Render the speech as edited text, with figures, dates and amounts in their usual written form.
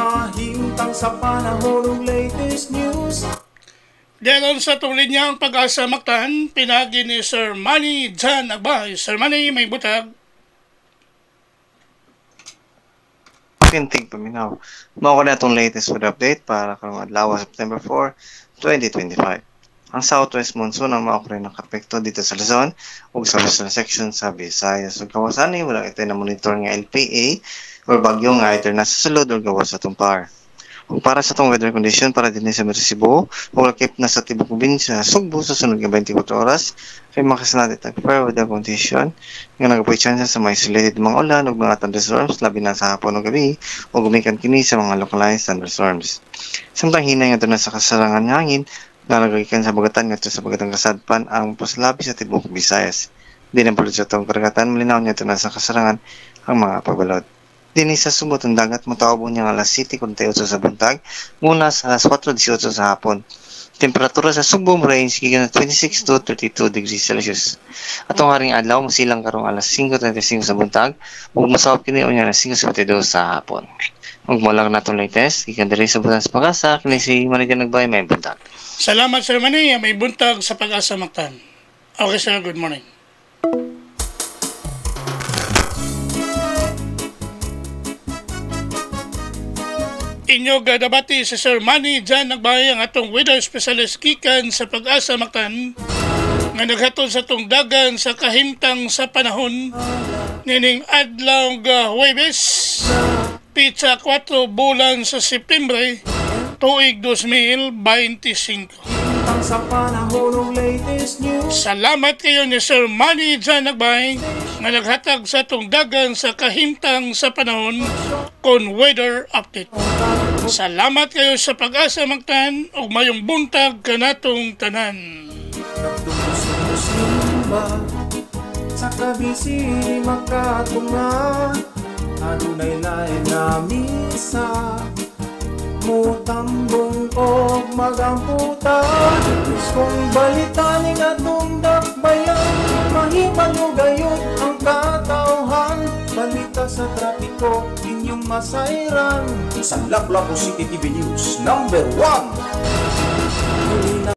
Kahintang sa panahon ng latest news. Diyan sa itong linyang Pag-asa Mactan, pinagi ni Sir Manny Jan Agbay. Sir Manny, may butag. Pintig paminaw. Mao ko na itong latest food update para karong adlaw September 4, 2025. Ang southwest monsoon ang mao ko rin nakapekto dito sa Luzon ug sa western section sa Visayas. Ug kawasani wala ito na monitor nga LPA or bagyo nga either nasa sulod or gawas sa tumpar. Kung para sa itong weather condition para din sa Cebu, ulakip na sa tibok probinsya Sugbo sa sunod nga 24 oras, kay makasanati ang fair weather condition nga nagapoy chance sa mga isolated mga ulan o mga thunderstorms labi na sa hapon o gabi o gumikan kini sa mga localized thunderstorms. Samtang hinay nga na sa kasarangan ng hangin, nalagagikan sa bagatan nga sa bagatang kasadpan ang paslabi sa tibok Visayas. Di na pulot sa itong karagatan, malinaw niya na sa kasarangan ang mga pagbalot. Dini sa sumot ang dagat mataobon niya alas 7:48 sa buntag mula sa alas 4:18 sa hapon. Temperatura sa Sugbo range gikan 26 to 32 degrees Celsius. Atong haring adlaw masilang karong alas 5:35 sa buntag ug masawop kini unya alas 5:52 sa hapon. Ug mo lang natong latest gikan diri sa Butas Pag-asa kini si Manager Nagbay may buntag. Salamat Sir Manny, may buntag sa Pag-asa Mactan. Okay sir, good morning. Inyo gadabati sa Sir Manny Jan Agbay ang atong weather specialist gikan sa Pag-asa Mactan nga naghatod sa atong dagan sa kahimtang sa panahon nining adlaw nga Huwebes pitsa 4 bulan sa Septembre tuig 2025. Sa panahon ng latest news. Salamat kayo ni Sir Manny Jan Agbay nga naghatag sa atong dagan sa kahimtang sa panahon kon weather update. Salamat kayo sa Pag-asa Mactan ug mayong buntag kanatong tanan. Sa kabisi makatunga adunay lain na misa mutambong og magamputan kung balitaning atong dakbayan mahibalo gayud ang katawhan balita sa trapiko inyong masayran sa Lapu-Lapu City TV News #1.